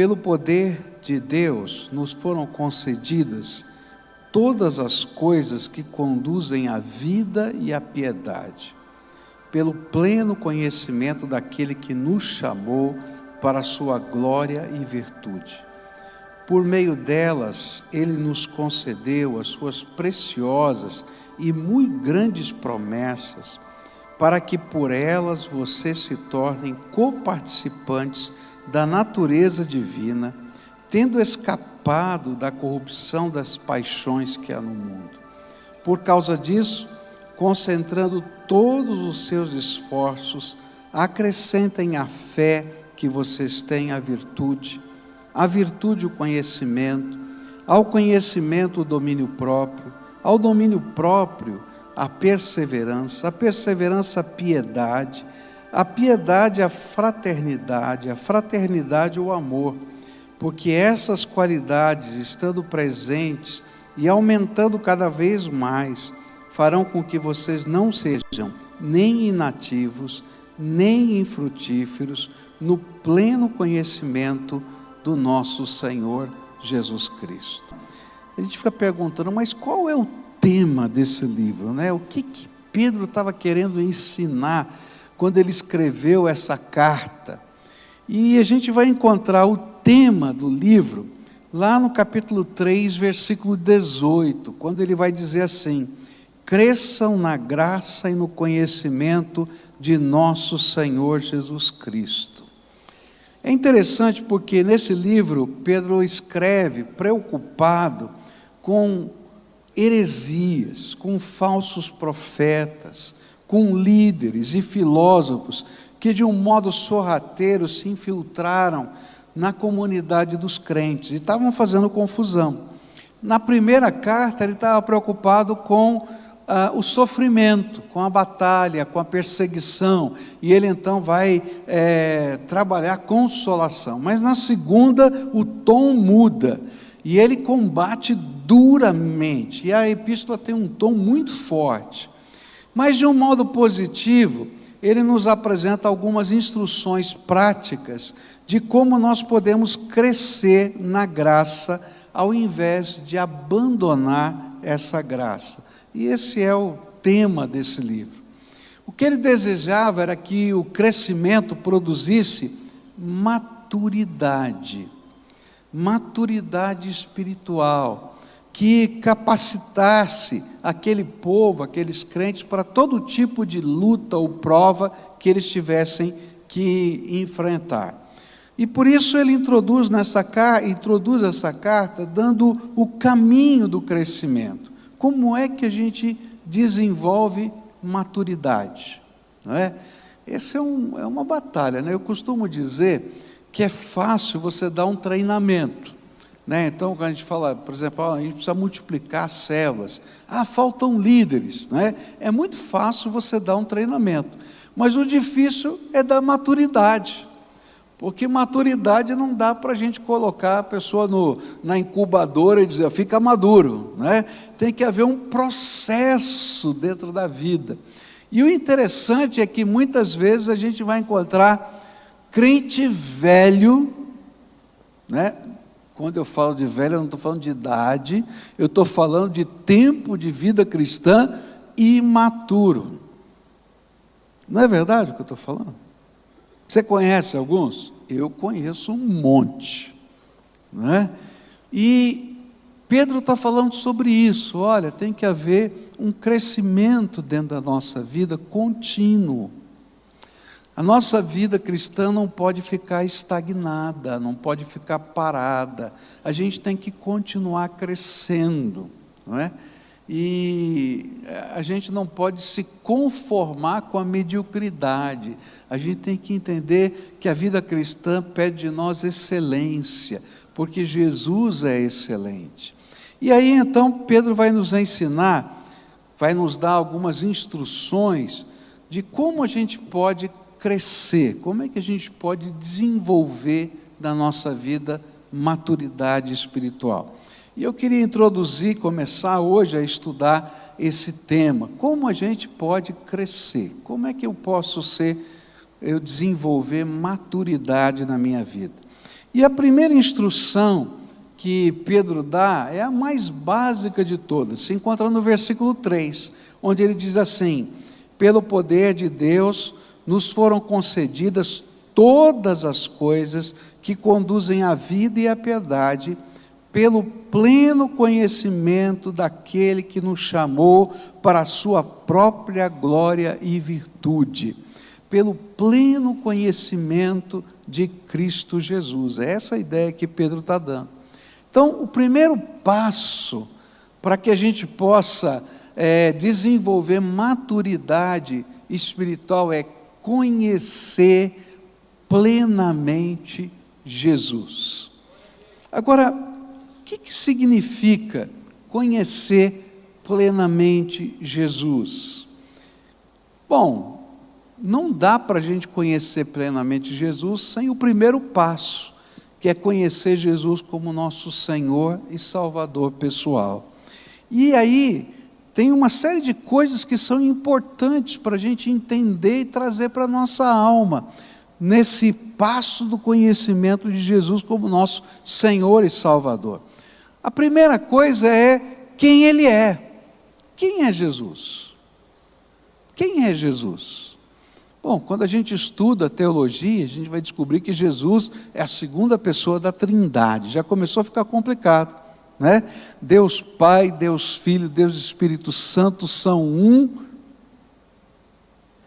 pelo poder de Deus, nos foram concedidas todas as coisas que conduzem à vida e à piedade, pelo pleno conhecimento daquele que nos chamou para a sua glória e virtude. Por meio delas, Ele nos concedeu as suas preciosas e muito grandes promessas, para que por elas vocês se tornem coparticipantes da natureza divina, tendo escapado da corrupção das paixões que há no mundo. Por causa disso, concentrando todos os seus esforços, acrescentem à fé que vocês têm a virtude o conhecimento, ao conhecimento o domínio próprio, ao domínio próprio a perseverança a piedade, a piedade a fraternidade o amor, porque essas qualidades, estando presentes e aumentando cada vez mais, farão com que vocês não sejam nem inativos, nem infrutíferos no pleno conhecimento do nosso Senhor Jesus Cristo. A gente fica perguntando, mas qual é o tema desse livro, né? O que Pedro estava querendo ensinar quando ele escreveu essa carta? E a gente vai encontrar o tema do livro lá no capítulo 3, versículo 18, quando ele vai dizer assim: cresçam na graça e no conhecimento de nosso Senhor Jesus Cristo. É interessante porque nesse livro Pedro escreve preocupado com heresias, com falsos profetas, com líderes e filósofos que de um modo sorrateiro se infiltraram na comunidade dos crentes e estavam fazendo confusão. Na primeira carta ele estava preocupado com o sofrimento, com a batalha, com a perseguição, e ele então vai trabalhar consolação. Mas na segunda o tom muda, e ele combate duramente, e a epístola tem um tom muito forte. Mas de um modo positivo, ele nos apresenta algumas instruções práticas de como nós podemos crescer na graça, ao invés de abandonar essa graça. E esse é o tema desse livro. O que ele desejava era que o crescimento produzisse maturidade espiritual, que capacitasse aquele povo, aqueles crentes, para todo tipo de luta ou prova que eles tivessem que enfrentar. E por isso ele introduz essa carta dando o caminho do crescimento. Como é que a gente desenvolve maturidade? Não é? Essa é uma batalha, né? Eu costumo dizer que é fácil você dar um treinamento, né? Então, quando a gente fala, por exemplo, a gente precisa multiplicar células. Faltam líderes, né? É muito fácil você dar um treinamento, mas o difícil é dar maturidade. Porque maturidade não dá para a gente colocar a pessoa na incubadora e dizer, fica maduro, né? Tem que haver um processo dentro da vida. E o interessante é que muitas vezes a gente vai encontrar crente velho, né? Quando eu falo de velho, eu não estou falando de idade, eu estou falando de tempo de vida cristã imaturo. Não é verdade o que eu estou falando? Você conhece alguns? Eu conheço um monte, não é? E Pedro está falando sobre isso. Olha, tem que haver um crescimento dentro da nossa vida contínuo. A nossa vida cristã não pode ficar estagnada, não pode ficar parada. A gente tem que continuar crescendo, não é? E a gente não pode se conformar com a mediocridade. A gente tem que entender que a vida cristã pede de nós excelência, porque Jesus é excelente. E aí então Pedro vai nos ensinar, vai nos dar algumas instruções de como a gente pode crescer, como é que a gente pode desenvolver na nossa vida maturidade espiritual. E eu queria começar hoje a estudar esse tema, como a gente pode crescer, como é que eu posso desenvolver maturidade na minha vida. E a primeira instrução que Pedro dá é a mais básica de todas, se encontra no versículo 3, onde ele diz assim: pelo poder de Deus nos foram concedidas todas as coisas que conduzem à vida e à piedade, pelo pleno conhecimento daquele que nos chamou para a sua própria glória e virtude, pelo pleno conhecimento de Cristo Jesus. É essa a ideia que Pedro está dando. Então, o primeiro passo para que a gente possa desenvolver maturidade espiritual é conhecer plenamente Jesus. Agora, o que significa conhecer plenamente Jesus? Bom, não dá para a gente conhecer plenamente Jesus sem o primeiro passo, que é conhecer Jesus como nosso Senhor e Salvador pessoal. E aí, tem uma série de coisas que são importantes para a gente entender e trazer para a nossa alma, nesse passo do conhecimento de Jesus como nosso Senhor e Salvador. A primeira coisa é quem Ele é. Quem é Jesus? Quem é Jesus? Bom, quando a gente estuda teologia, a gente vai descobrir que Jesus é a segunda pessoa da Trindade. Já começou a ficar complicado, né? Deus Pai, Deus Filho, Deus Espírito Santo são um,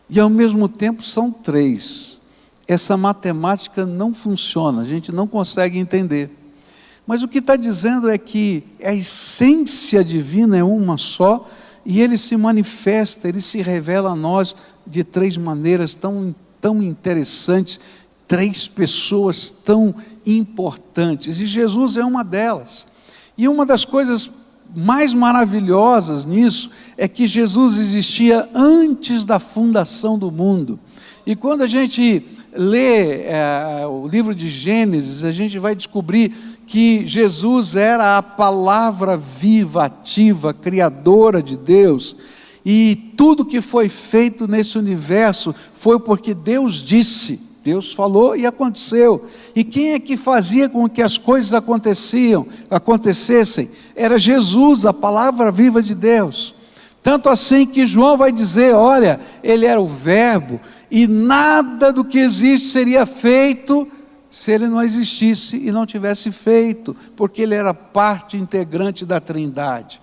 e ao mesmo tempo são três. Essa matemática não funciona, a gente não consegue entender. Mas o que está dizendo é que a essência divina é uma só, e Ele se manifesta, Ele se revela a nós de três maneiras tão interessantes, três pessoas tão importantes, e Jesus é uma delas. E uma das coisas mais maravilhosas nisso é que Jesus existia antes da fundação do mundo. E quando a gente lê o livro de Gênesis, a gente vai descobrir que Jesus era a palavra viva, ativa, criadora de Deus, e tudo que foi feito nesse universo foi porque Deus disse, Deus falou e aconteceu. E quem é que fazia com que as coisas acontecessem? Era Jesus, a palavra viva de Deus. Tanto assim que João vai dizer, olha, Ele era o Verbo, e nada do que existe seria feito se Ele não existisse e não tivesse feito, porque Ele era parte integrante da Trindade.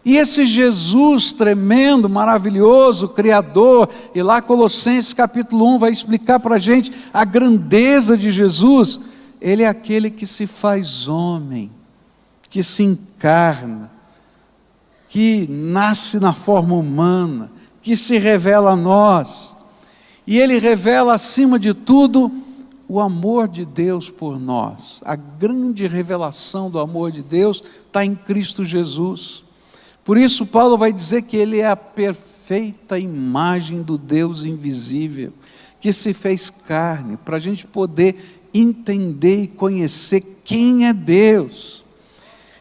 E esse Jesus tremendo, maravilhoso, Criador, e lá Colossenses capítulo 1 vai explicar para a gente a grandeza de Jesus. Ele é aquele que se faz homem, que se encarna, que nasce na forma humana, que se revela a nós. E Ele revela acima de tudo o amor de Deus por nós. A grande revelação do amor de Deus está em Cristo Jesus. Por isso Paulo vai dizer que Ele é a perfeita imagem do Deus invisível, que se fez carne, para a gente poder entender e conhecer quem é Deus.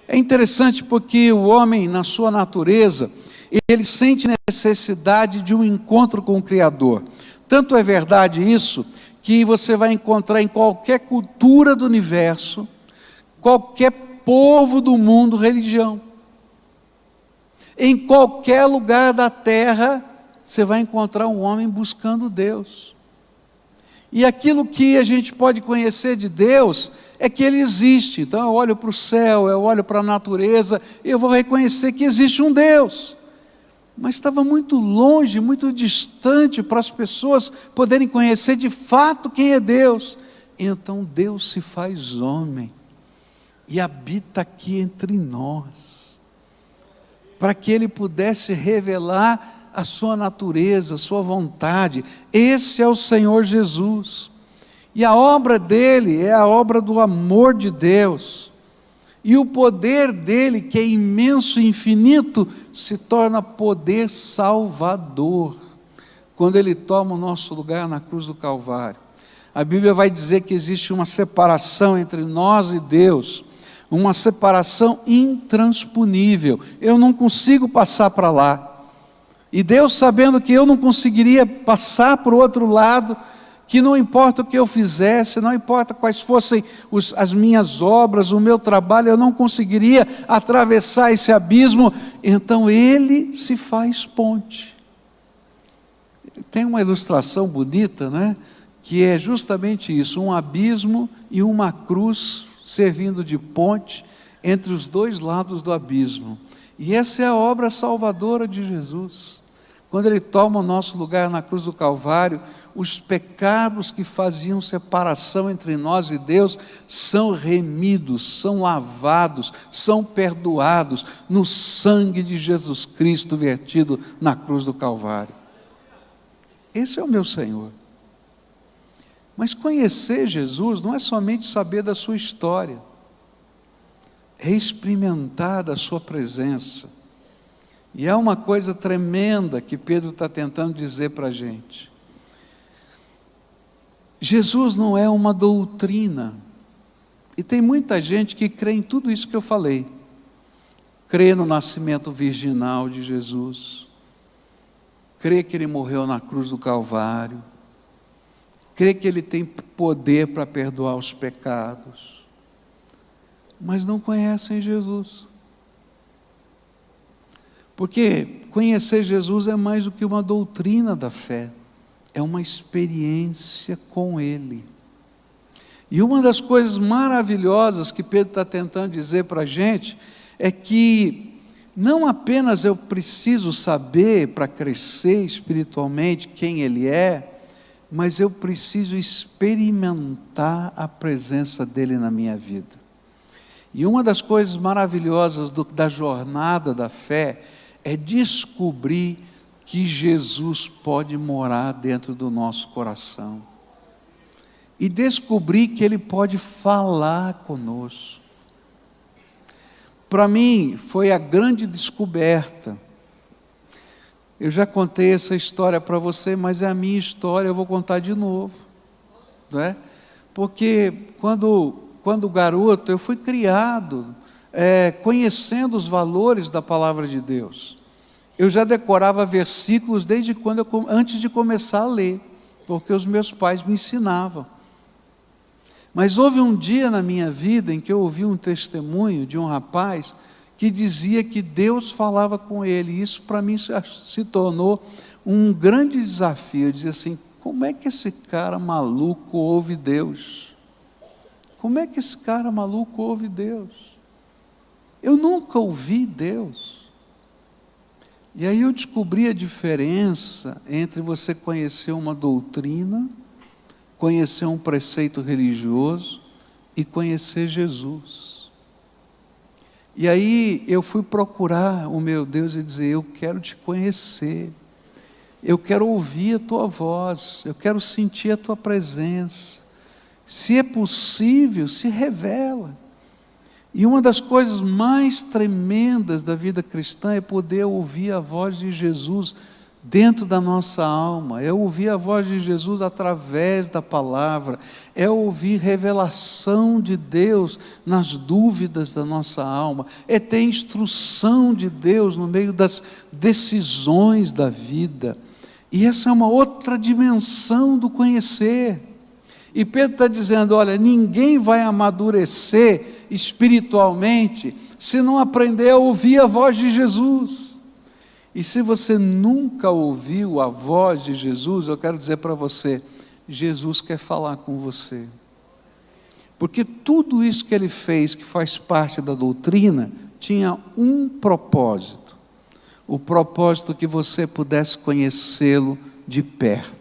É interessante porque o homem, na sua natureza, ele sente necessidade de um encontro com o Criador. Tanto é verdade isso, que você vai encontrar em qualquer cultura do universo, qualquer povo do mundo, religião. Em qualquer lugar da terra, você vai encontrar um homem buscando Deus. E aquilo que a gente pode conhecer de Deus, é que Ele existe. Então eu olho para o céu, eu olho para a natureza, eu vou reconhecer que existe um Deus. Mas estava muito longe, muito distante para as pessoas poderem conhecer de fato quem é Deus. Então Deus se faz homem e habita aqui entre nós, para que Ele pudesse revelar a sua natureza, a sua vontade. Esse é o Senhor Jesus, e a obra dele é a obra do amor de Deus, e o poder dele, que é imenso e infinito, se torna poder salvador, quando Ele toma o nosso lugar na cruz do Calvário. A Bíblia vai dizer que existe uma separação entre nós e Deus, uma separação intransponível. Eu não consigo passar para lá, e Deus, sabendo que eu não conseguiria passar para o outro lado, que não importa o que eu fizesse, não importa quais fossem as minhas obras, o meu trabalho, eu não conseguiria atravessar esse abismo. Então Ele se faz ponte. Tem uma ilustração bonita, né? Que é justamente isso, um abismo e uma cruz servindo de ponte entre os dois lados do abismo. E essa é a obra salvadora de Jesus. Quando Ele toma o nosso lugar na cruz do Calvário, os pecados que faziam separação entre nós e Deus são remidos, são lavados, são perdoados no sangue de Jesus Cristo vertido na cruz do Calvário. Esse é o meu Senhor. Mas conhecer Jesus não é somente saber da sua história, é experimentar da sua presença. E é uma coisa tremenda que Pedro está tentando dizer para a gente. Jesus não é uma doutrina, e tem muita gente que crê em tudo isso que eu falei. Crê no nascimento virginal de Jesus, crê que Ele morreu na cruz do Calvário, crê que Ele tem poder para perdoar os pecados, mas não conhecem Jesus. Porque conhecer Jesus é mais do que uma doutrina da fé, é uma experiência com Ele. E uma das coisas maravilhosas que Pedro está tentando dizer para a gente, é que não apenas eu preciso saber para crescer espiritualmente quem Ele é, mas eu preciso experimentar a presença dEle na minha vida. E uma das coisas maravilhosas da jornada da fé, é descobrir que Jesus pode morar dentro do nosso coração. E descobrir que Ele pode falar conosco. Para mim, foi a grande descoberta. Eu já contei essa história para você, mas é a minha história, eu vou contar de novo. Não é? Porque quando garoto, eu fui criado conhecendo os valores da palavra de Deus. Eu já decorava versículos desde antes de começar a ler, porque os meus pais me ensinavam. Mas houve um dia na minha vida em que eu ouvi um testemunho de um rapaz que dizia que Deus falava com ele. E isso para mim se tornou um grande desafio. Eu dizia assim, como é que esse cara maluco ouve Deus? Como é que esse cara maluco ouve Deus? Eu nunca ouvi Deus. E aí eu descobri a diferença entre você conhecer uma doutrina, conhecer um preceito religioso e conhecer Jesus. E aí eu fui procurar o meu Deus e dizer, eu quero te conhecer, eu quero ouvir a tua voz, eu quero sentir a tua presença. Se é possível, se revela. E uma das coisas mais tremendas da vida cristã é poder ouvir a voz de Jesus dentro da nossa alma, é ouvir a voz de Jesus através da palavra, é ouvir revelação de Deus nas dúvidas da nossa alma, é ter instrução de Deus no meio das decisões da vida. E essa é uma outra dimensão do conhecer. E Pedro está dizendo, olha, ninguém vai amadurecer espiritualmente se não aprender a ouvir a voz de Jesus. E se você nunca ouviu a voz de Jesus, eu quero dizer para você, Jesus quer falar com você. Porque tudo isso que Ele fez, que faz parte da doutrina, tinha um propósito. O propósito que você pudesse conhecê-lo de perto.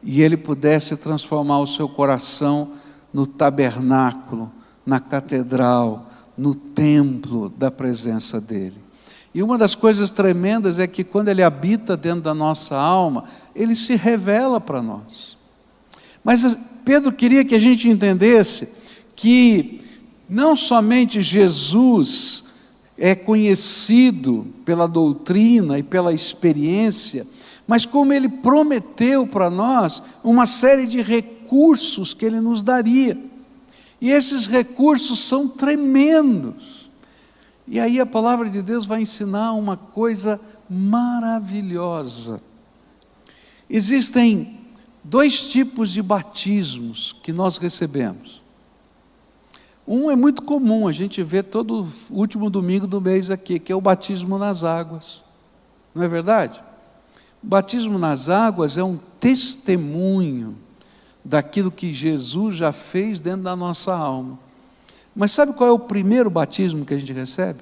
E Ele pudesse transformar o seu coração no tabernáculo, na catedral, no templo da presença dEle. E uma das coisas tremendas é que quando Ele habita dentro da nossa alma, Ele se revela para nós. Mas Pedro queria que a gente entendesse que não somente Jesus é conhecido pela doutrina e pela experiência, mas como Ele prometeu para nós uma série de recursos que Ele nos daria. E esses recursos são tremendos. E aí a palavra de Deus vai ensinar uma coisa maravilhosa. Existem dois tipos de batismos que nós recebemos. Um é muito comum, a gente vê todo último domingo do mês aqui, que é o batismo nas águas. Não é verdade? O batismo nas águas é um testemunho daquilo que Jesus já fez dentro da nossa alma. Mas sabe qual é o primeiro batismo que a gente recebe?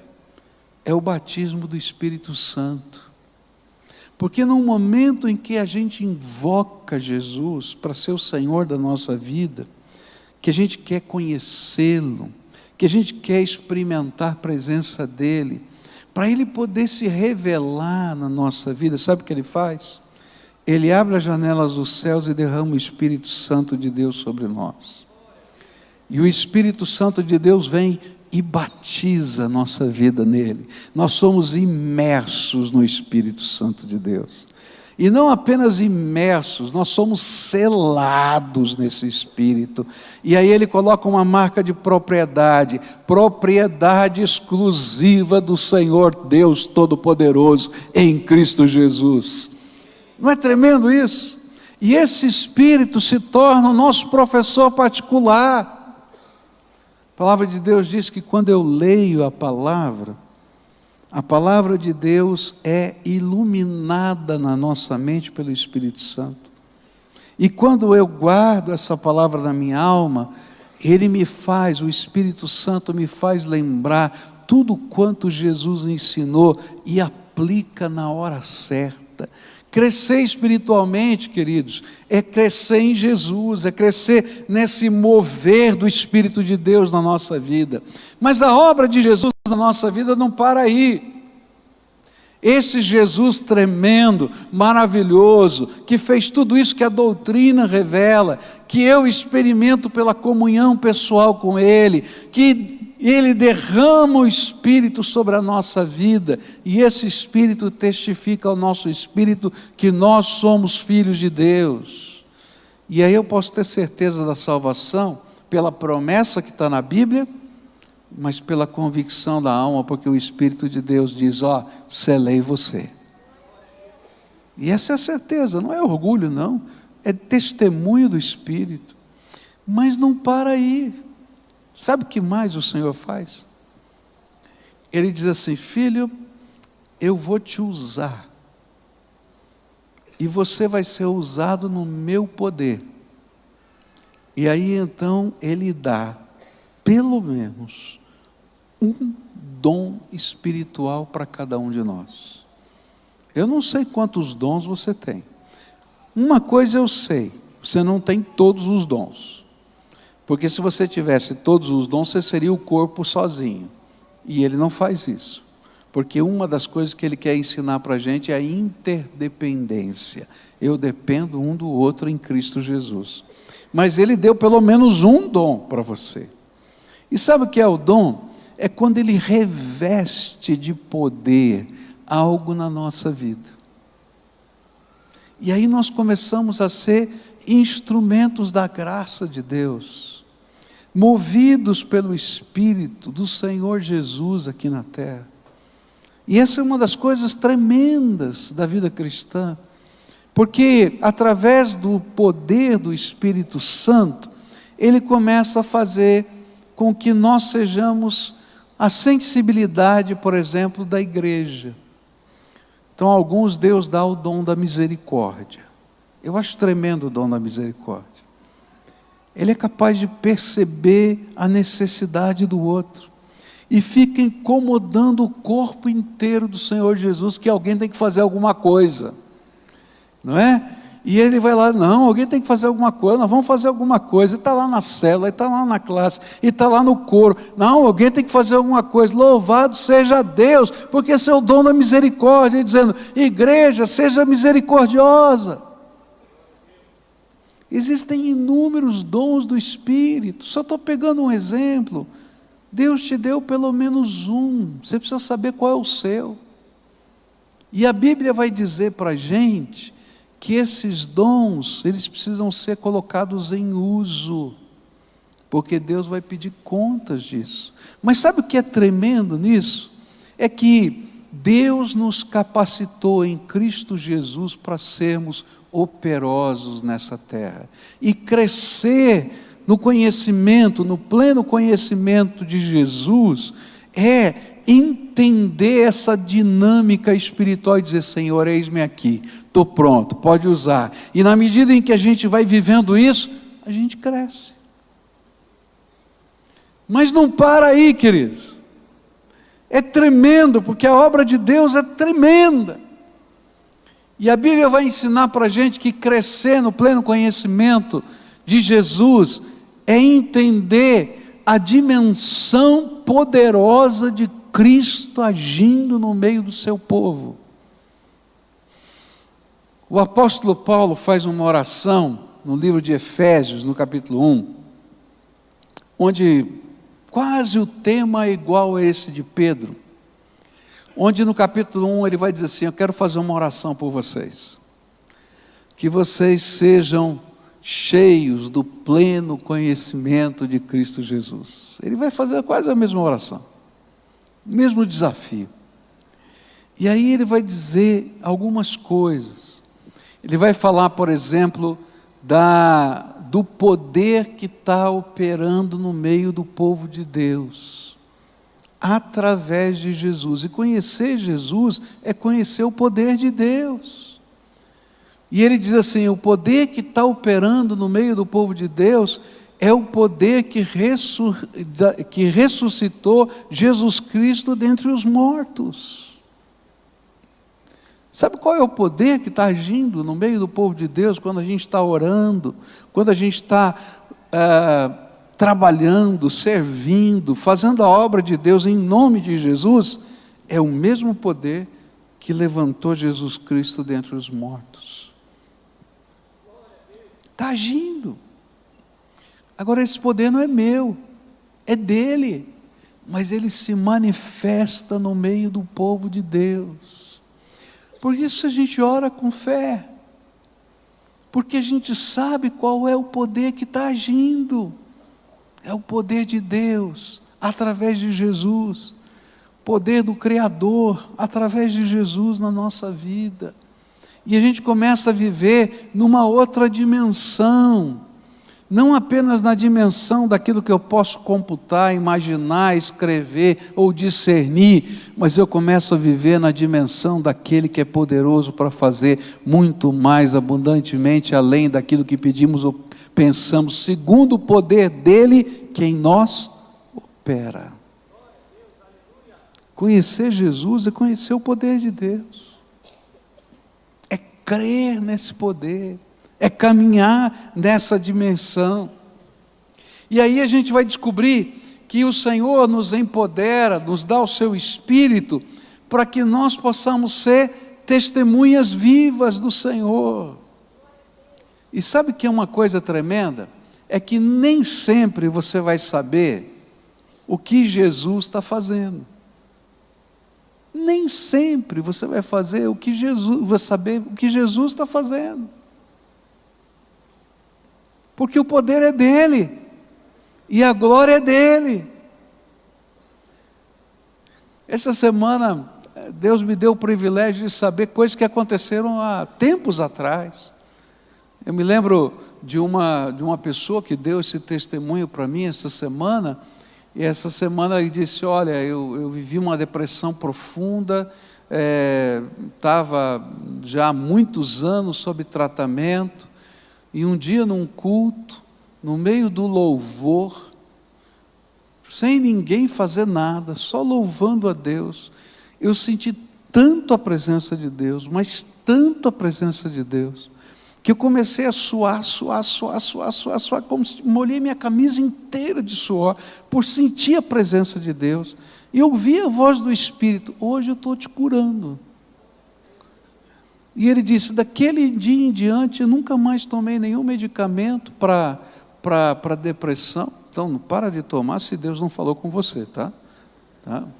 É o batismo do Espírito Santo. Porque no momento em que a gente invoca Jesus para ser o Senhor da nossa vida, que a gente quer conhecê-lo, que a gente quer experimentar a presença dEle, para Ele poder se revelar na nossa vida, sabe o que Ele faz? Ele abre as janelas dos céus e derrama o Espírito Santo de Deus sobre nós. E o Espírito Santo de Deus vem e batiza a nossa vida nele. Nós somos imersos no Espírito Santo de Deus. E não apenas imersos, nós somos selados nesse Espírito. E aí ele coloca uma marca de propriedade, propriedade exclusiva do Senhor Deus Todo-Poderoso em Cristo Jesus. Não é tremendo isso? E esse Espírito se torna o nosso professor particular. A palavra de Deus diz que quando eu leio a palavra de Deus é iluminada na nossa mente pelo Espírito Santo. E quando eu guardo essa palavra na minha alma, o Espírito Santo me faz lembrar tudo quanto Jesus ensinou e aplica na hora certa. Crescer espiritualmente, queridos, é crescer em Jesus, é crescer nesse mover do Espírito de Deus na nossa vida. Mas a obra de Jesus na nossa vida não para aí. Esse Jesus tremendo, maravilhoso, que fez tudo isso que a doutrina revela, que eu experimento pela comunhão pessoal com Ele, que Ele derrama o Espírito sobre a nossa vida, e esse Espírito testifica ao nosso Espírito que nós somos filhos de Deus. E aí eu posso ter certeza da salvação, pela promessa que está na Bíblia, mas pela convicção da alma, porque o Espírito de Deus diz, selei você. E essa é a certeza, não é orgulho não, é testemunho do Espírito. Mas não para aí. Sabe o que mais o Senhor faz? Ele diz assim, filho, eu vou te usar, e você vai ser usado no meu poder. E aí então Ele dá, pelo menos, um dom espiritual para cada um de nós. Eu não sei quantos dons você tem. Uma coisa eu sei, você não tem todos os dons. Porque se você tivesse todos os dons, você seria o corpo sozinho. E Ele não faz isso. Porque uma das coisas que Ele quer ensinar para a gente é a interdependência. Eu dependo um do outro em Cristo Jesus. Mas Ele deu pelo menos um dom para você. E sabe o que é o dom? É quando Ele reveste de poder algo na nossa vida. E aí nós começamos a ser instrumentos da graça de Deus, movidos pelo Espírito do Senhor Jesus aqui na terra. E essa é uma das coisas tremendas da vida cristã, porque através do poder do Espírito Santo, Ele começa a fazer com que nós sejamos a sensibilidade, por exemplo, da igreja. Então, a alguns Deus dá o dom da misericórdia. Eu acho tremendo o dom da misericórdia. Ele é capaz de perceber a necessidade do outro e fica incomodando o corpo inteiro do Senhor Jesus, que alguém tem que fazer alguma coisa, não é? E ele vai lá, não, alguém tem que fazer alguma coisa, nós vamos fazer alguma coisa, e está lá na célula, e está lá na classe, e está lá no coro, não, alguém tem que fazer alguma coisa, louvado seja Deus, porque esse é o dom da misericórdia, ele dizendo, igreja, seja misericordiosa. Existem inúmeros dons do Espírito, só estou pegando um exemplo. Deus te deu pelo menos um, você precisa saber qual é o seu. E a Bíblia vai dizer para a gente que esses dons, eles precisam ser colocados em uso, porque Deus vai pedir contas disso. Mas sabe o que é tremendo nisso? É que Deus nos capacitou em Cristo Jesus para sermos operosos nessa terra e crescer no conhecimento, no pleno conhecimento de Jesus, é entender essa dinâmica espiritual e dizer: Senhor, eis-me aqui, estou pronto, pode usar. E na medida em que a gente vai vivendo isso, a gente cresce. Mas não para aí, queridos. É tremendo, porque a obra de Deus é tremenda. E a Bíblia vai ensinar para a gente que crescer no pleno conhecimento de Jesus é entender a dimensão poderosa de Cristo agindo no meio do seu povo. O apóstolo Paulo faz uma oração no livro de Efésios, no capítulo 1, onde quase o tema é igual a esse de Pedro, onde no capítulo 1 ele vai dizer assim: eu quero fazer uma oração por vocês, que vocês sejam cheios do pleno conhecimento de Cristo Jesus. Ele vai fazer quase a mesma oração, o mesmo desafio. E aí ele vai dizer algumas coisas. Ele vai falar, por exemplo, do poder que está operando no meio do povo de Deus, através de Jesus. E conhecer Jesus é conhecer o poder de Deus. E ele diz assim: o poder que está operando no meio do povo de Deus é o poder que ressuscitou Jesus Cristo dentre os mortos. Sabe qual é o poder que está agindo no meio do povo de Deus quando a gente está orando, quando a gente está trabalhando, servindo, fazendo a obra de Deus em nome de Jesus? É o mesmo poder que levantou Jesus Cristo dentre os mortos. Está agindo. Agora, esse poder não é meu, é dele, mas ele se manifesta no meio do povo de Deus. Por isso a gente ora com fé, porque a gente sabe qual é o poder que está agindo. É o poder de Deus, através de Jesus, poder do Criador, através de Jesus na nossa vida. E a gente começa a viver numa outra dimensão, não apenas na dimensão daquilo que eu posso computar, imaginar, escrever ou discernir, mas eu começo a viver na dimensão daquele que é poderoso para fazer muito mais abundantemente, além daquilo que pedimos ou pensamos, segundo o poder dele que em nós opera. Conhecer Jesus é conhecer o poder de Deus, é crer nesse poder, é caminhar nessa dimensão. E aí a gente vai descobrir que o Senhor nos empodera, nos dá o seu Espírito, para que nós possamos ser testemunhas vivas do Senhor. E sabe que é uma coisa tremenda? É que nem sempre você vai saber o que Jesus está fazendo. Nem sempre você vai saber o que Jesus está fazendo. Porque o poder é dele, e a glória é dele. Essa semana, Deus me deu o privilégio de saber coisas que aconteceram há tempos atrás. Eu me lembro de uma pessoa que deu esse testemunho para mim essa semana, e essa semana ele disse: olha, eu vivi uma depressão profunda, estava já há muitos anos sob tratamento, e um dia num culto, no meio do louvor, sem ninguém fazer nada, só louvando a Deus, eu senti tanto a presença de Deus, mas tanto a presença de Deus, que eu comecei a suar, como se molhei minha camisa inteira de suor, por sentir a presença de Deus, e ouvi a voz do Espírito: hoje eu estou te curando. E ele disse: daquele dia em diante eu nunca mais tomei nenhum medicamento para depressão. Então não para de tomar se Deus não falou com você, tá?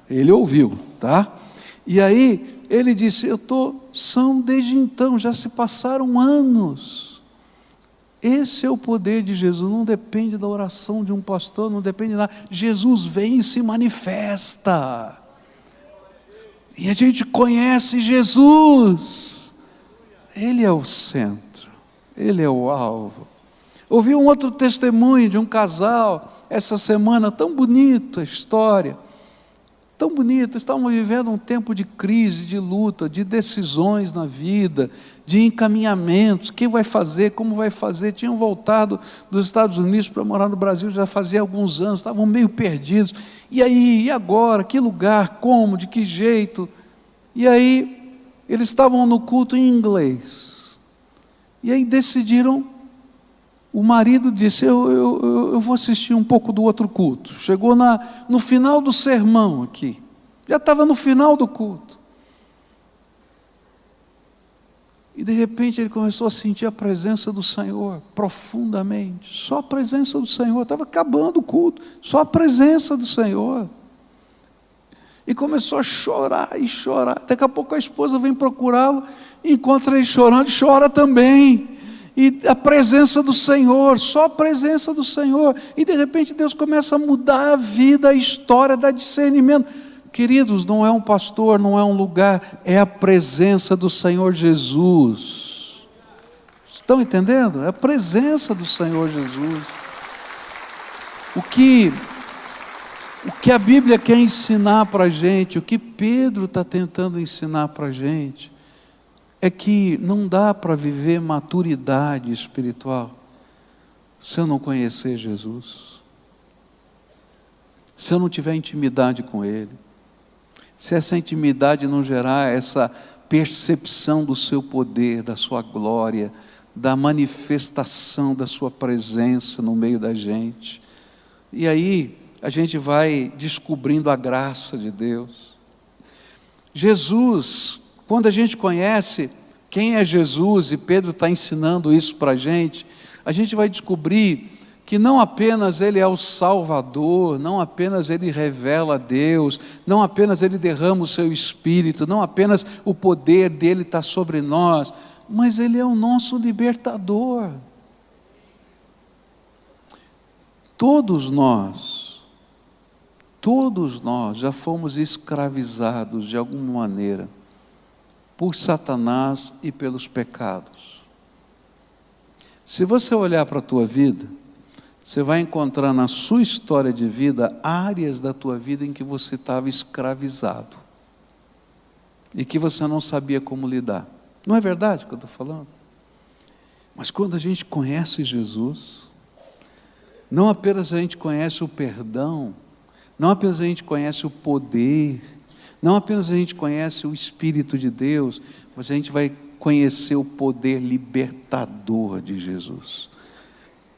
Ele ouviu, tá? E aí ele disse: eu estou são desde então, já se passaram anos. Esse é o poder de Jesus, não depende da oração de um pastor, não depende de nada. Jesus vem e se manifesta. E a gente conhece Jesus. Ele é o centro, Ele é o alvo. Ouvi um outro testemunho de um casal, essa semana, tão bonito a história, tão bonito. Estavam vivendo um tempo de crise, de luta, de decisões na vida, de encaminhamentos, o que vai fazer, como vai fazer. Tinham voltado dos Estados Unidos para morar no Brasil já fazia alguns anos, estavam meio perdidos. E aí, e agora? Que lugar? Como? De que jeito? E aí, eles estavam no culto em inglês. E aí decidiram, o marido disse, eu vou assistir um pouco do outro culto. Chegou no final do sermão aqui, já estava no final do culto. E de repente ele começou a sentir a presença do Senhor, profundamente. Só a presença do Senhor, estava acabando o culto, só a presença do Senhor. E começou a chorar e chorar. Daqui a pouco a esposa vem procurá-lo, encontra ele chorando, e chora também. E a presença do Senhor, só a presença do Senhor. E de repente Deus começa a mudar a vida, a história, dá discernimento. Queridos, não é um pastor, não é um lugar, é a presença do Senhor Jesus. Estão entendendo? É a presença do Senhor Jesus. O que a Bíblia quer ensinar para a gente, o que Pedro está tentando ensinar para a gente, é que não dá para viver maturidade espiritual se eu não conhecer Jesus, se eu não tiver intimidade com Ele, se essa intimidade não gerar essa percepção do seu poder, da sua glória, da manifestação da sua presença no meio da gente. E aí a gente vai descobrindo a graça de Deus. Jesus, quando a gente conhece quem é Jesus, e Pedro está ensinando isso para a gente vai descobrir que não apenas Ele é o Salvador, não apenas Ele revela a Deus, não apenas Ele derrama o seu Espírito, não apenas o poder dEle está sobre nós, mas Ele é o nosso libertador. Todos nós já fomos escravizados de alguma maneira por Satanás e pelos pecados. Se você olhar para a tua vida, você vai encontrar na sua história de vida áreas da tua vida em que você estava escravizado e que você não sabia como lidar. Não é verdade o que eu estou falando? Mas quando a gente conhece Jesus, não apenas a gente conhece o perdão, não apenas a gente conhece o poder, não apenas a gente conhece o Espírito de Deus, mas a gente vai conhecer o poder libertador de Jesus.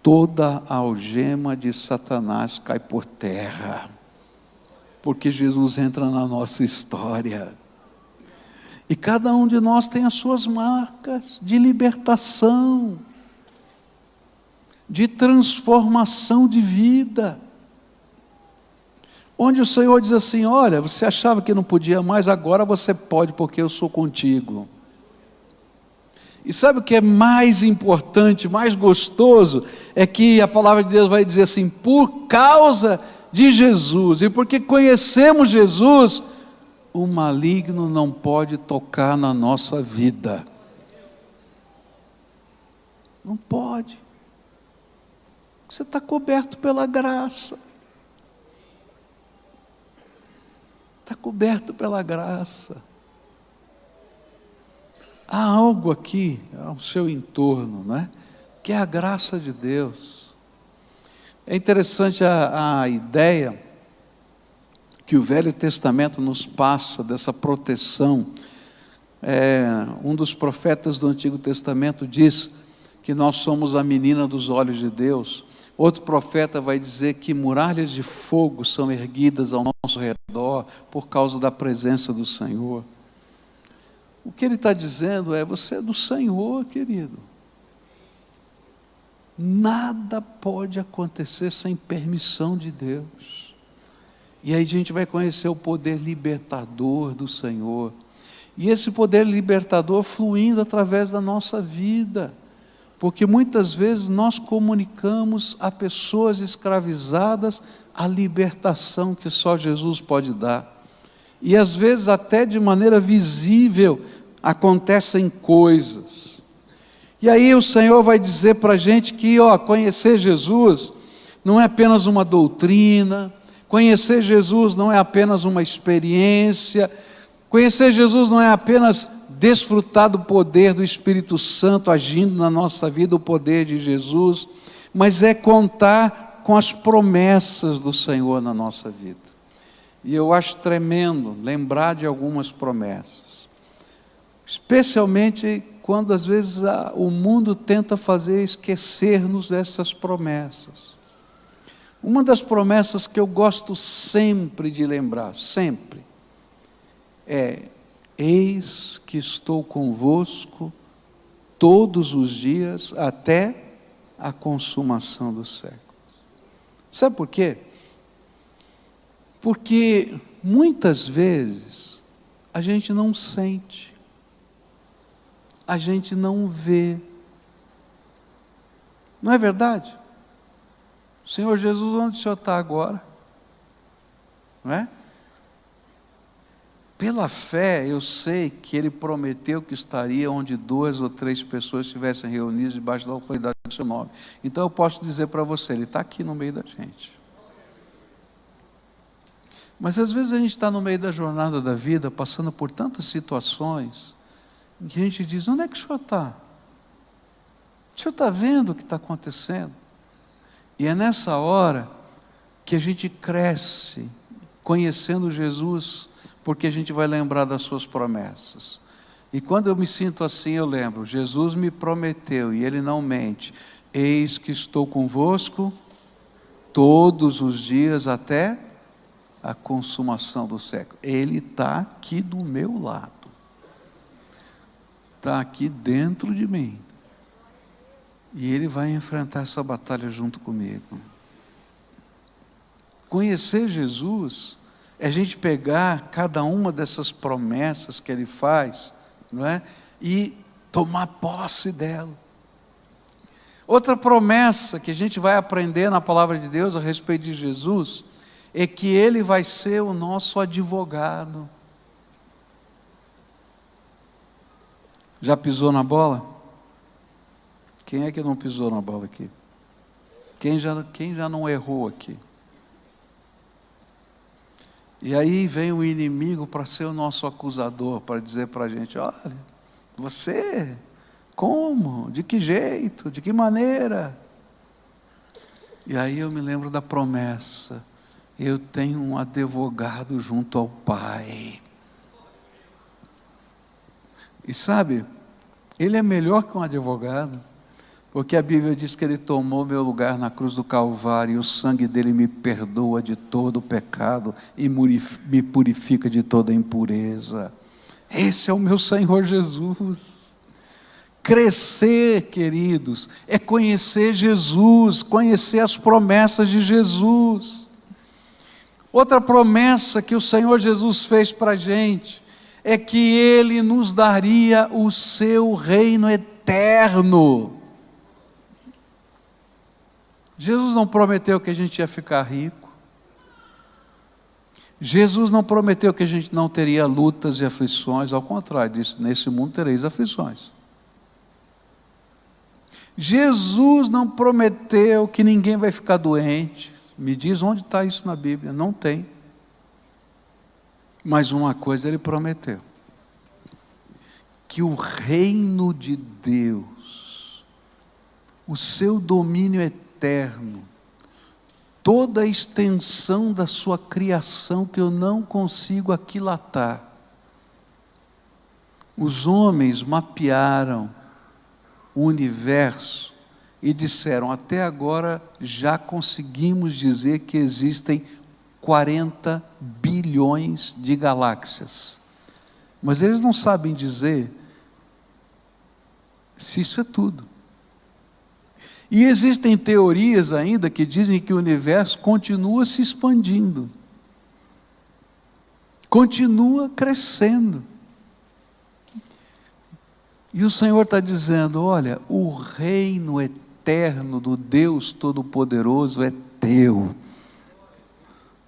Toda a algema de Satanás cai por terra, porque Jesus entra na nossa história. E cada um de nós tem as suas marcas de libertação, de transformação de vida, onde o Senhor diz assim, olha, você achava que não podia mais, agora você pode, porque eu sou contigo. E sabe o que é mais importante, mais gostoso? É que a palavra de Deus vai dizer assim, por causa de Jesus, e porque conhecemos Jesus, o maligno não pode tocar na nossa vida. Não pode. Você está coberto pela graça. Está coberto pela graça. Há algo aqui ao seu entorno, não é? Que é a graça de Deus. É interessante a ideia que o Velho Testamento nos passa dessa proteção. Um dos profetas do Antigo Testamento diz que nós somos a menina dos olhos de Deus. Outro profeta vai dizer que muralhas de fogo são erguidas ao nosso redor por causa da presença do Senhor. O que ele está dizendo é, você é do Senhor, querido. Nada pode acontecer sem permissão de Deus. E aí a gente vai conhecer o poder libertador do Senhor. E esse poder libertador fluindo através da nossa vida. Porque muitas vezes nós comunicamos a pessoas escravizadas a libertação que só Jesus pode dar. e às vezes até de maneira visível acontecem coisas. E aí o Senhor vai dizer para a gente que conhecer Jesus não é apenas uma doutrina, conhecer Jesus não é apenas uma experiência, conhecer Jesus não é apenas desfrutar do poder do Espírito Santo agindo na nossa vida, o poder de Jesus, mas é contar com as promessas do Senhor na nossa vida. E eu acho tremendo lembrar de algumas promessas, especialmente quando às vezes o mundo tenta fazer esquecer-nos dessas promessas. Uma das promessas que eu gosto sempre de lembrar, sempre, é: eis que estou convosco todos os dias até a consumação dos séculos. Sabe por quê? Porque muitas vezes a gente não sente, a gente não vê. Não é verdade? Senhor Jesus, onde o Senhor está agora? Não é? Pela fé eu sei que Ele prometeu que estaria onde 2 ou 3 pessoas estivessem reunidas debaixo da autoridade do seu nome. Então eu posso dizer para você, Ele está aqui no meio da gente. Mas às vezes a gente está no meio da jornada da vida, passando por tantas situações, em que a gente diz: onde é que o Senhor está? O Senhor está vendo o que está acontecendo? E é nessa hora que a gente cresce, conhecendo Jesus, porque a gente vai lembrar das suas promessas. E quando eu me sinto assim, eu lembro: Jesus me prometeu, e Ele não mente, eis que estou convosco todos os dias até a consumação do século. Ele está aqui do meu lado, está aqui dentro de mim, e Ele vai enfrentar essa batalha junto comigo. Conhecer Jesus é a gente pegar cada uma dessas promessas que Ele faz, não é? E tomar posse dela. Outra promessa que a gente vai aprender na palavra de Deus a respeito de Jesus é que Ele vai ser o nosso advogado. Já pisou na bola? Quem é que não pisou na bola aqui? Quem já não errou aqui? E aí vem o inimigo para ser o nosso acusador, para dizer para a gente: olha, você, como? De que jeito? De que maneira? E aí eu me lembro da promessa: eu tenho um advogado junto ao Pai. E sabe, Ele é melhor que um advogado, porque a Bíblia diz que Ele tomou meu lugar na cruz do Calvário, e o sangue dEle me perdoa de todo o pecado, e me purifica de toda impureza. Esse é o meu Senhor Jesus. Crescer, queridos, é conhecer Jesus, conhecer as promessas de Jesus. Outra promessa que o Senhor Jesus fez para a gente, é que Ele nos daria o seu reino eterno. Jesus não prometeu que a gente ia ficar rico. Jesus não prometeu que a gente não teria lutas e aflições. Ao contrário, disse: nesse mundo tereis aflições. Jesus não prometeu que ninguém vai ficar doente. Me diz onde está isso na Bíblia? Não tem. Mas uma coisa Ele prometeu: que o reino de Deus, o seu domínio eterno, toda a extensão da sua criação que eu não consigo aquilatar. Os homens mapearam o universo e disseram: até agora já conseguimos dizer que existem 40 bilhões de galáxias. Mas eles não sabem dizer se isso é tudo. E existem teorias ainda que dizem que o universo continua se expandindo, continua crescendo. E o Senhor está dizendo: olha, o reino eterno do Deus Todo-Poderoso é teu.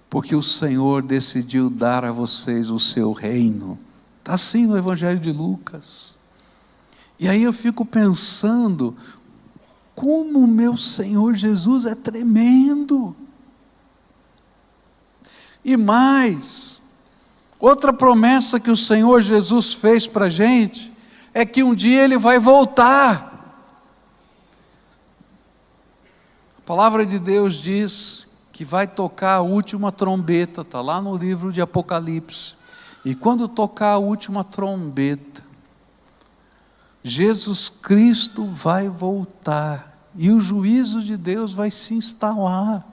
porque o Senhor decidiu dar a vocês o seu reino. Está assim no Evangelho de Lucas. E aí eu fico pensando, como o meu Senhor Jesus é tremendo. E mais, outra promessa que o Senhor Jesus fez para a gente, é que um dia Ele vai voltar. A palavra de Deus diz que vai tocar a última trombeta, está lá no livro de Apocalipse. E quando tocar a última trombeta, Jesus Cristo vai voltar, e o juízo de Deus vai se instalar.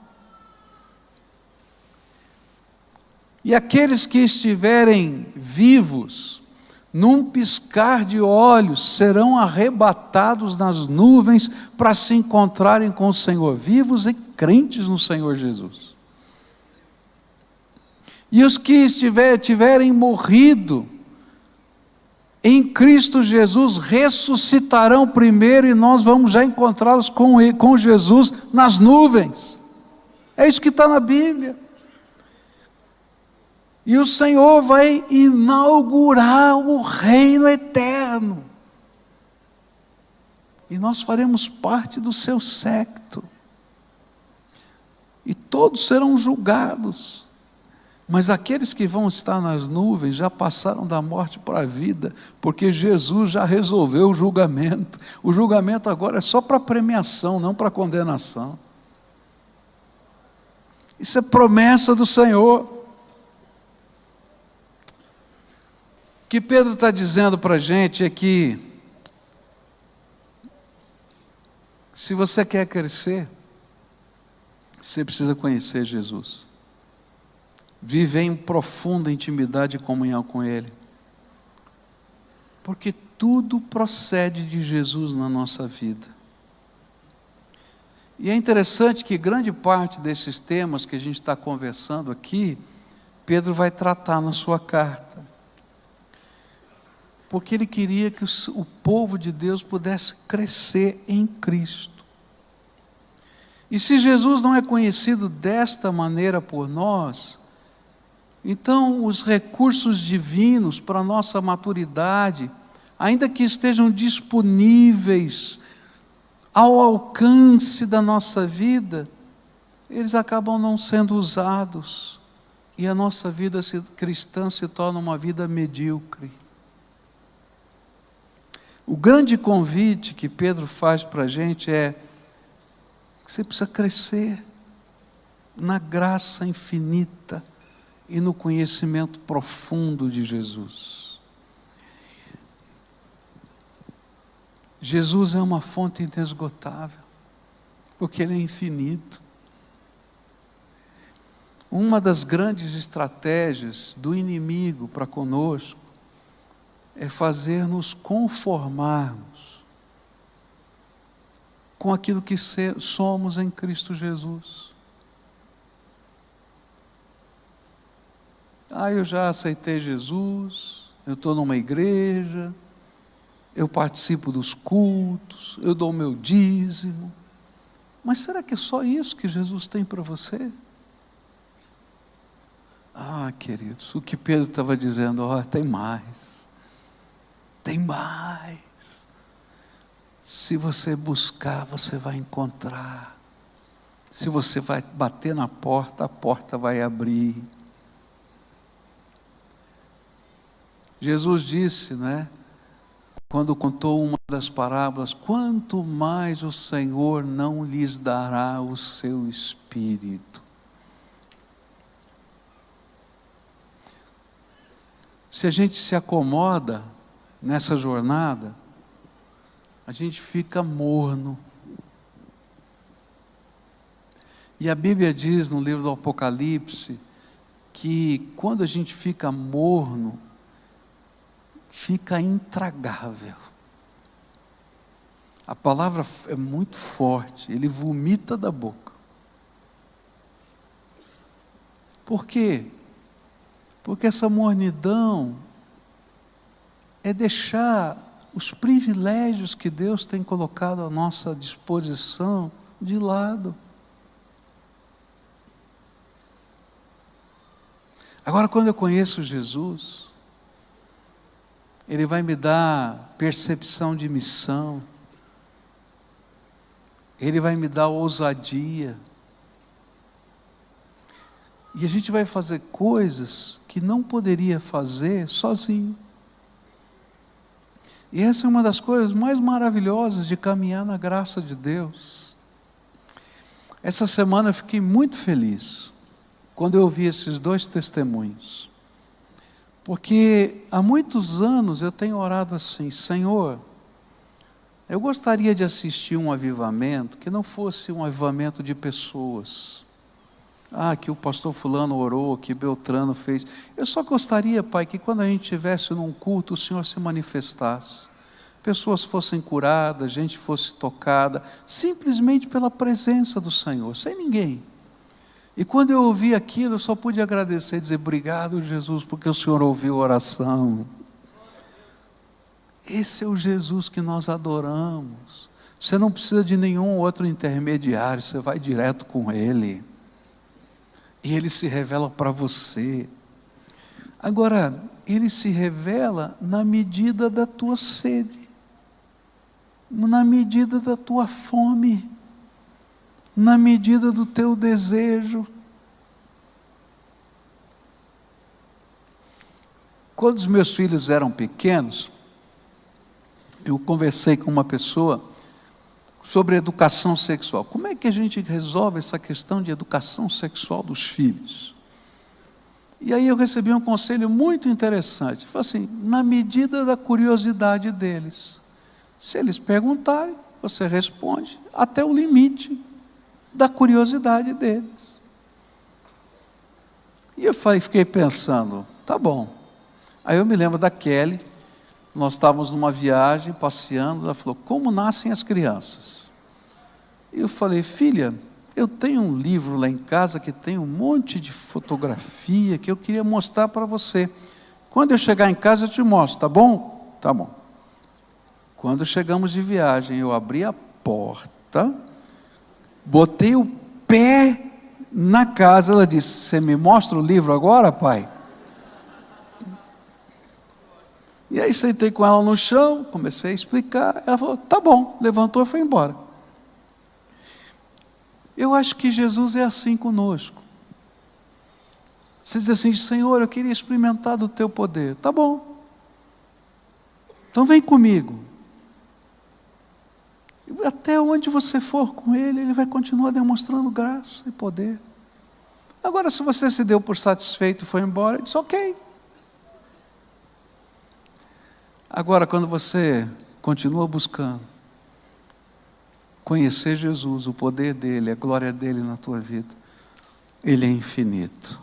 E aqueles que estiverem vivos, num piscar de olhos, serão arrebatados nas nuvens para se encontrarem com o Senhor, vivos e crentes no Senhor Jesus. E os que tiverem morrido em Cristo Jesus, ressuscitarão primeiro, e nós vamos já encontrá-los com Jesus nas nuvens. É isso que está na Bíblia. E o Senhor vai inaugurar o reino eterno. E nós faremos parte do seu séquito. E todos serão julgados. Mas aqueles que vão estar nas nuvens já passaram da morte para a vida, porque Jesus já resolveu o julgamento. O julgamento agora é só para premiação, não para condenação. Isso é promessa do Senhor. O que Pedro está dizendo para a gente é que, se você quer crescer, você precisa conhecer Jesus, viver em profunda intimidade e comunhão com Ele, porque tudo procede de Jesus na nossa vida. E é interessante que grande parte desses temas que a gente está conversando aqui, Pedro vai tratar na sua carta, porque ele queria que o povo de Deus pudesse crescer em Cristo. E se Jesus não é conhecido desta maneira por nós, então os recursos divinos para a nossa maturidade, ainda que estejam disponíveis ao alcance da nossa vida, eles acabam não sendo usados, e a nossa vida cristã se torna uma vida medíocre. O grande convite que Pedro faz para a gente é que você precisa crescer na graça infinita e no conhecimento profundo de Jesus. Jesus é uma fonte inesgotável, porque Ele é infinito. Uma das grandes estratégias do inimigo para conosco é fazer-nos conformarmos com aquilo que somos em Cristo Jesus. Eu já aceitei Jesus, eu estou numa igreja, eu participo dos cultos, eu dou o meu dízimo, mas será que é só isso que Jesus tem para você? Queridos, o que Pedro estava dizendo, tem mais. Tem mais. Se você buscar, você vai encontrar. Se você vai bater na porta, a porta vai abrir. Jesus disse, quando contou uma das parábolas, quanto mais o Senhor não lhes dará o seu Espírito. Se a gente se acomoda nessa jornada, a gente fica morno. E a Bíblia diz no livro do Apocalipse, que quando a gente fica morno, fica intragável. A palavra é muito forte, ele vomita da boca. Por quê? Porque essa mornidão é deixar os privilégios que Deus tem colocado à nossa disposição de lado. Agora, quando eu conheço Jesus, Ele vai me dar percepção de missão, Ele vai me dar ousadia, e a gente vai fazer coisas que não poderia fazer sozinho. E essa é uma das coisas mais maravilhosas de caminhar na graça de Deus. Essa semana eu fiquei muito feliz quando eu ouvi esses dois testemunhos, porque há muitos anos eu tenho orado assim: Senhor, eu gostaria de assistir um avivamento que não fosse um avivamento de pessoas. Que o pastor fulano orou, que Beltrano fez. Eu só gostaria, Pai, que quando a gente estivesse num culto, o Senhor se manifestasse, pessoas fossem curadas, gente fosse tocada, simplesmente pela presença do Senhor, sem ninguém. E quando eu ouvi aquilo, eu só pude agradecer e dizer: obrigado, Jesus, porque o Senhor ouviu a oração. Esse é o Jesus que nós adoramos. Você não precisa de nenhum outro intermediário, você vai direto com Ele. E Ele se revela para você. Agora, Ele se revela na medida da tua sede, na medida da tua fome, na medida do teu desejo. Quando os meus filhos eram pequenos, eu conversei com uma pessoa sobre educação sexual. Como é que a gente resolve essa questão de educação sexual dos filhos? E aí eu recebi um conselho muito interessante. Falei assim: na medida da curiosidade deles. Se eles perguntarem, você responde até o limite da curiosidade deles. E eu fiquei pensando, tá bom. Aí eu me lembro da Kelly. Nós estávamos numa viagem, passeando, ela falou: como nascem as crianças? E eu falei: filha, eu tenho um livro lá em casa que tem um monte de fotografia que eu queria mostrar para você. Quando eu chegar em casa eu te mostro, tá bom? Tá bom. Quando chegamos de viagem, eu abri a porta, botei o pé na casa, ela disse: você me mostra o livro agora, pai? E aí sentei com ela no chão, comecei a explicar, ela falou: tá bom, levantou e foi embora. Eu acho que Jesus é assim conosco. Você diz assim: Senhor, eu queria experimentar do teu poder. Tá bom, então vem comigo. E até onde você for com Ele, Ele vai continuar demonstrando graça e poder. Agora, se você se deu por satisfeito e foi embora, ele disse: ok. Agora, quando você continua buscando conhecer Jesus, o poder dEle, a glória dEle na tua vida, Ele é infinito,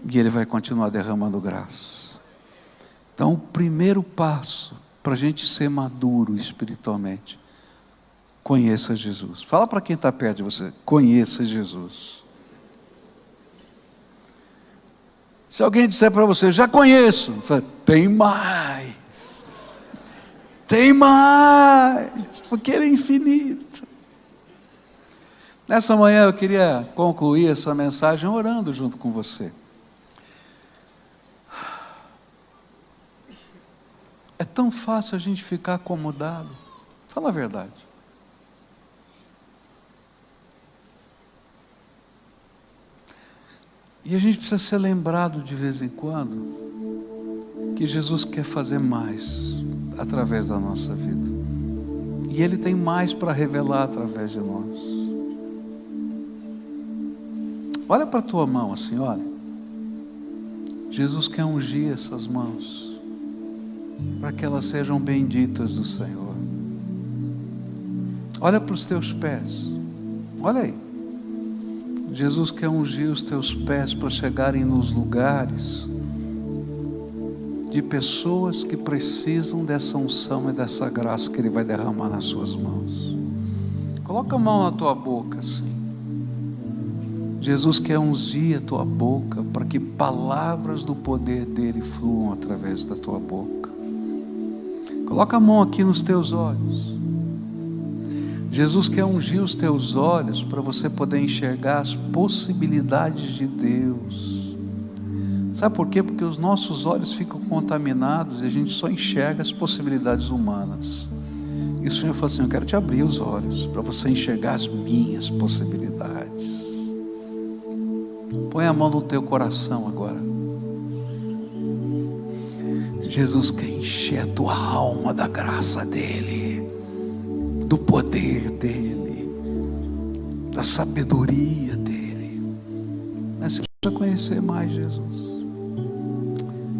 e Ele vai continuar derramando graça. Então, o primeiro passo para a gente ser maduro espiritualmente: conheça Jesus. Fala para quem está perto de você: conheça Jesus. Se alguém disser para você: já conheço, fala: tem mais. Tem mais, porque Ele é infinito. Nessa manhã eu queria concluir essa mensagem orando junto com você. É tão fácil a gente ficar acomodado. Fala a verdade. E a gente precisa ser lembrado de vez em quando que Jesus quer fazer mais através da nossa vida. E Ele tem mais para revelar através de nós. Olha para a tua mão assim, olha. Jesus quer ungir essas mãos para que elas sejam benditas do Senhor. Olha para os teus pés. Olha aí. Jesus quer ungir os teus pés para chegarem nos lugares de pessoas que precisam dessa unção e dessa graça que Ele vai derramar nas suas mãos. Coloca a mão na tua boca assim. Jesus quer ungir a tua boca para que palavras do poder dEle fluam através da tua boca. Coloca a mão aqui nos teus olhos. Jesus quer ungir os teus olhos para você poder enxergar as possibilidades de Deus Sabe por quê? Porque os nossos olhos ficam contaminados e a gente só enxerga as possibilidades humanas. E o Senhor falou assim: eu quero te abrir os olhos para você enxergar as minhas possibilidades. Põe a mão no teu coração agora. Jesus quer encher a tua alma da graça dEle, do poder dEle, da sabedoria dEle. Mas você precisa conhecer mais Jesus.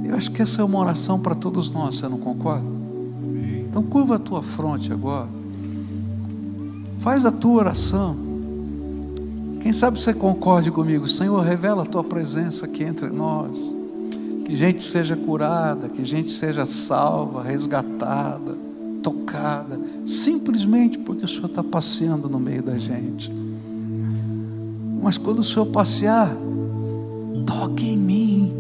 Eu acho que essa é uma oração para todos nós, você não concorda? Então curva a tua fronte agora, faz a tua oração. Quem sabe você concorde comigo: Senhor, revela a tua presença aqui entre nós, que gente seja curada, que gente seja salva, resgatada, tocada, simplesmente porque o Senhor está passeando no meio da gente. Mas quando o Senhor passear, toque em mim.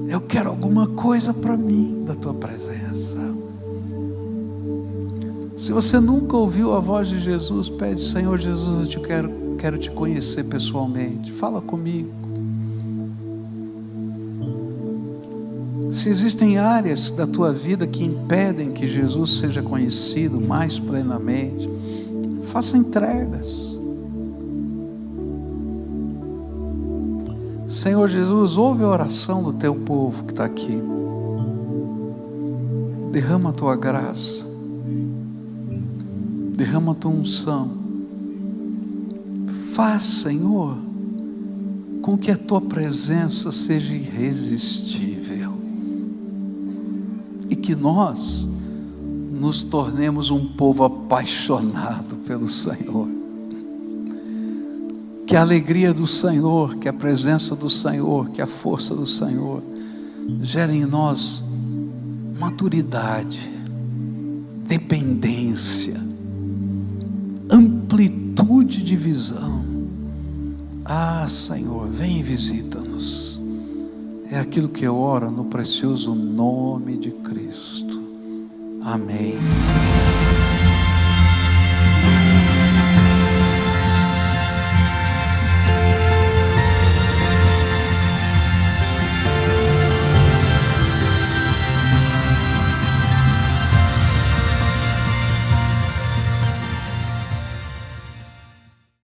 Eu quero alguma coisa para mim da tua presença. Se você nunca ouviu a voz de Jesus, pede: Senhor Jesus, eu quero te conhecer pessoalmente, fala comigo. Se existem áreas da tua vida que impedem que Jesus seja conhecido mais plenamente, faça entregas. Senhor Jesus, ouve a oração do teu povo que está aqui. Derrama a tua graça, derrama a tua unção. Faz, Senhor, com que a tua presença seja irresistível e que nós nos tornemos um povo apaixonado pelo Senhor. Que a alegria do Senhor, que a presença do Senhor, que a força do Senhor gere em nós maturidade, dependência, amplitude de visão. Ah, Senhor, vem e visita-nos. É aquilo que eu oro no precioso nome de Cristo. Amém.